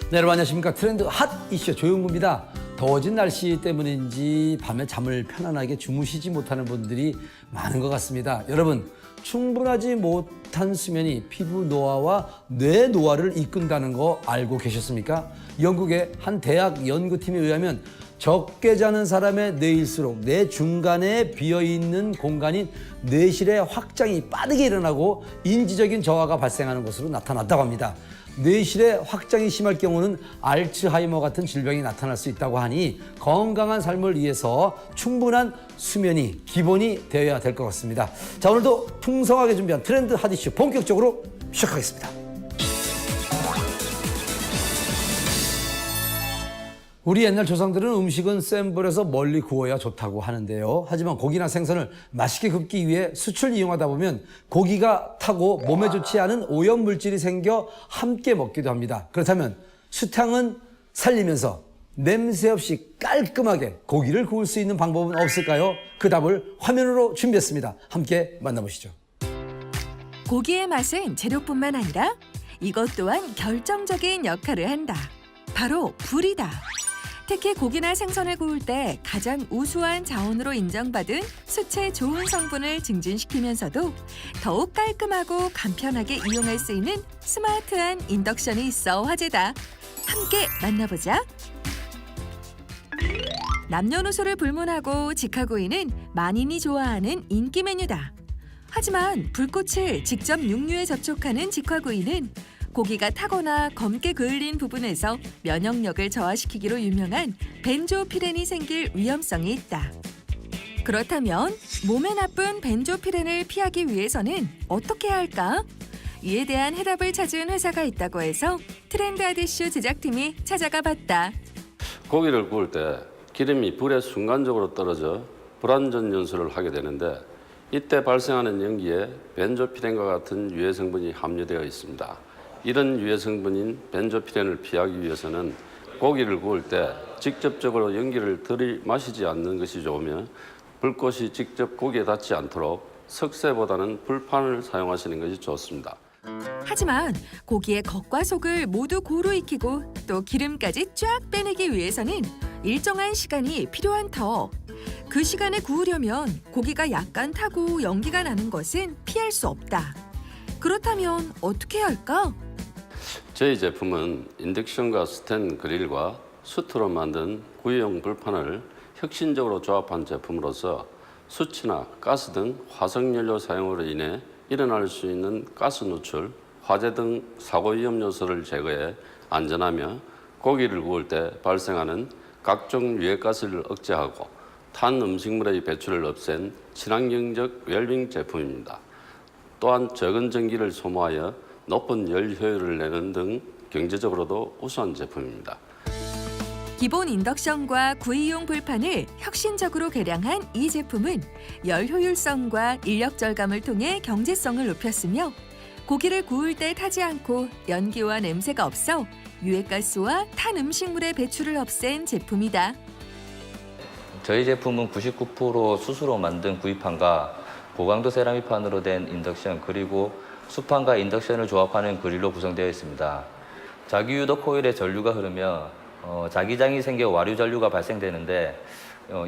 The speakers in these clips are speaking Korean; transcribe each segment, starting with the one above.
네, 여러분 안녕하십니까. 트렌드 핫 이슈 조용구입니다. 더워진 날씨 때문인지 밤에 잠을 편안하게 주무시지 못하는 분들이 많은 것 같습니다. 여러분, 충분하지 못한 수면이 피부 노화와 뇌 노화를 이끈다는 거 알고 계셨습니까? 영국의 한 대학 연구팀에 의하면 적게 자는 사람의 뇌일수록 뇌 중간에 비어있는 공간인 뇌실의 확장이 빠르게 일어나고 인지적인 저하가 발생하는 것으로 나타났다고 합니다. 뇌실의 확장이 심할 경우는 알츠하이머 같은 질병이 나타날 수 있다고 하니 건강한 삶을 위해서 충분한 수면이 기본이 되어야 될 것 같습니다. 자, 오늘도 풍성하게 준비한 트렌드 핫 이슈 본격적으로 시작하겠습니다. 우리 옛날 조상들은 음식은 센 불에서 멀리 구워야 좋다고 하는데요. 하지만 고기나 생선을 맛있게 굽기 위해 숯을 이용하다 보면 고기가 타고 몸에 좋지 않은 오염물질이 생겨 함께 먹기도 합니다. 그렇다면 숯향은 살리면서 냄새 없이 깔끔하게 고기를 구울 수 있는 방법은 없을까요? 그 답을 화면으로 준비했습니다. 함께 만나보시죠. 고기의 맛은 재료뿐만 아니라 이것 또한 결정적인 역할을 한다. 바로 불이다. 특히 고기나 생선을 구울 때 가장 우수한 자원으로 인정받은 숯의 좋은 성분을 증진시키면서도 더욱 깔끔하고 간편하게 이용할 수 있는 스마트한 인덕션이 있어 화제다. 함께 만나보자. 남녀노소를 불문하고 직화구이는 만인이 좋아하는 인기 메뉴다. 하지만 불꽃을 직접 육류에 접촉하는 직화구이는 고기가 타거나 검게 그을린 부분에서 면역력을 저하시키기로 유명한 벤조피렌이 생길 위험성이 있다. 그렇다면 몸에 나쁜 벤조피렌을 피하기 위해서는 어떻게 해야 할까? 이에 대한 해답을 찾은 회사가 있다고 해서 트렌드 핫 이슈 제작팀이 찾아가 봤다. 고기를 구울 때 기름이 불에 순간적으로 떨어져 불완전 연소를 하게 되는데 이때 발생하는 연기에 벤조피렌과 같은 유해 성분이 함유되어 있습니다. 이런 유해 성분인 벤조피렌을 피하기 위해서는 고기를 구울 때 직접적으로 연기를 들이마시지 않는 것이 좋으며 불꽃이 직접 고기에 닿지 않도록 석쇠보다는 불판을 사용하시는 것이 좋습니다. 하지만 고기의 겉과 속을 모두 고루 익히고 또 기름까지 쫙 빼내기 위해서는 일정한 시간이 필요한 터. 그 시간에 구우려면 고기가 약간 타고 연기가 나는 것은 피할 수 없다. 그렇다면 어떻게 해야 할까? 저희 제품은 인덕션과 스텐 그릴과 숯으로 만든 구이용 불판을 혁신적으로 조합한 제품으로서 수치나 가스 등 화석연료 사용으로 인해 일어날 수 있는 가스 누출, 화재 등 사고 위험 요소를 제거해 안전하며 고기를 구울 때 발생하는 각종 유해가스를 억제하고 탄 음식물의 배출을 없앤 친환경적 웰빙 제품입니다. 또한 적은 전기를 소모하여 높은 열 효율을 내는 등 경제적으로도 우수한 제품입니다. 기본 인덕션과 구이용 불판을 혁신적으로 개량한 이 제품은 열 효율성과 인력 절감을 통해 경제성을 높였으며 고기를 구울 때 타지 않고 연기와 냄새가 없어 유해가스와 탄 음식물의 배출을 없앤 제품이다. 저희 제품은 99% 수수로 만든 구이판과 고강도 세라믹판으로 된 인덕션 그리고 수판과 인덕션을 조합하는 그릴로 구성되어 있습니다. 자기유도 코일에 전류가 흐르며 자기장이 생겨 와류 전류가 발생되는데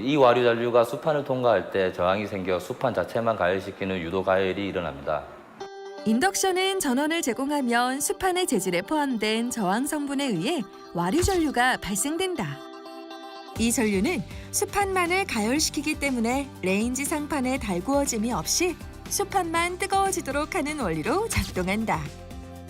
이 와류 전류가 수판을 통과할 때 저항이 생겨 수판 자체만 가열시키는 유도 가열이 일어납니다. 인덕션은 전원을 제공하면 수판의 재질에 포함된 저항 성분에 의해 와류 전류가 발생된다. 이 전류는 수판만을 가열시키기 때문에 레인지 상판에 달구어짐이 없이 수판만 뜨거워지도록 하는 원리로 작동한다.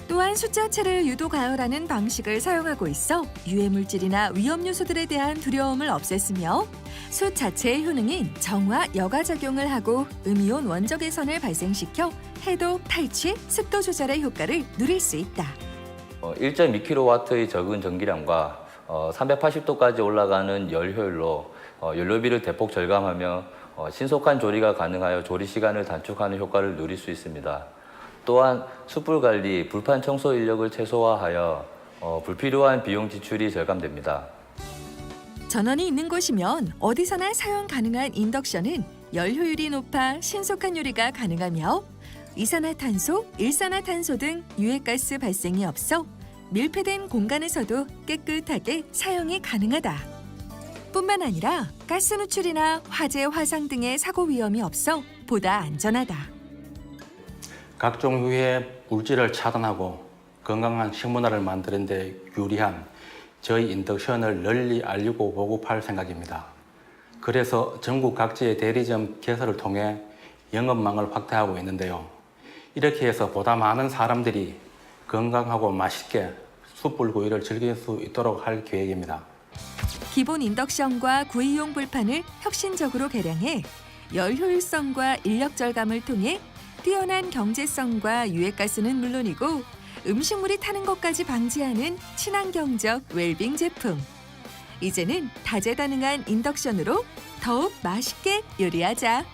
또한 숯 자체를 유도 가열하는 방식을 사용하고 있어 유해물질이나 위험 요소들에 대한 두려움을 없앴으며 숯 자체의 효능인 정화, 여가 작용을 하고 음이온 원적 개선을 발생시켜 해독, 탈취, 습도 조절의 효과를 누릴 수 있다. 1.2kW의 적은 전기량과 380도까지 올라가는 열 효율로 연료비를 대폭 절감하며 신속한 조리가 가능하여 조리 시간을 단축하는 효과를 누릴 수 있습니다. 또한 숯불 관리, 불판 청소 인력을 최소화하여 불필요한 비용 지출이 절감됩니다. 전원이 있는 곳이면 어디서나 사용 가능한 인덕션은 열 효율이 높아 신속한 요리가 가능하며 이산화탄소, 일산화탄소 등 유해가스 발생이 없어 밀폐된 공간에서도 깨끗하게 사용이 가능하다. 뿐만 아니라 가스 누출이나 화재, 화상 등의 사고 위험이 없어 보다 안전하다. 각종 유해 물질을 차단하고 건강한 식문화를 만드는 데 유리한 저희 인덕션을 널리 알리고 보급할 생각입니다. 그래서 전국 각지의 대리점 개설을 통해 영업망을 확대하고 있는데요. 이렇게 해서 보다 많은 사람들이 건강하고 맛있게 숯불구이를 즐길 수 있도록 할 계획입니다. 기본 인덕션과 구이용 불판을 혁신적으로 개량해 열 효율성과 인력 절감을 통해 뛰어난 경제성과 유해가스는 물론이고 음식물이 타는 것까지 방지하는 친환경적 웰빙 제품. 이제는 다재다능한 인덕션으로 더욱 맛있게 요리하자.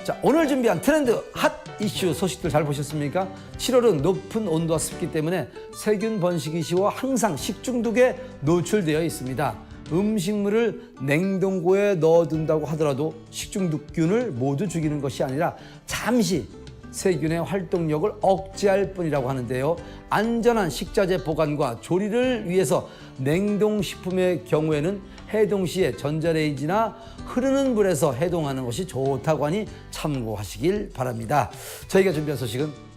자, 오늘 준비한 트렌드 핫 이슈 소식들 잘 보셨습니까? 7월은 높은 온도와 습기 때문에 세균 번식이 쉬워 항상 식중독에 노출되어 있습니다. 음식물을 냉동고에 넣어둔다고 하더라도 식중독균을 모두 죽이는 것이 아니라 잠시 세균의 활동력을 억제할 뿐이라고 하는데요. 안전한 식자재 보관과 조리를 위해서 냉동식품의 경우에는 해동 시에 전자레인지나 흐르는 물에서 해동하는 것이 좋다고 하니 참고하시길 바랍니다. 저희가 준비한 소식은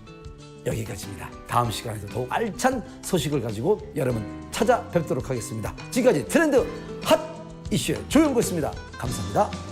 여기까지입니다. 다음 시간에도 더욱 알찬 소식을 가지고 여러분 찾아뵙도록 하겠습니다. 지금까지 트렌드 핫 이슈의 조영구였습니다. 감사합니다.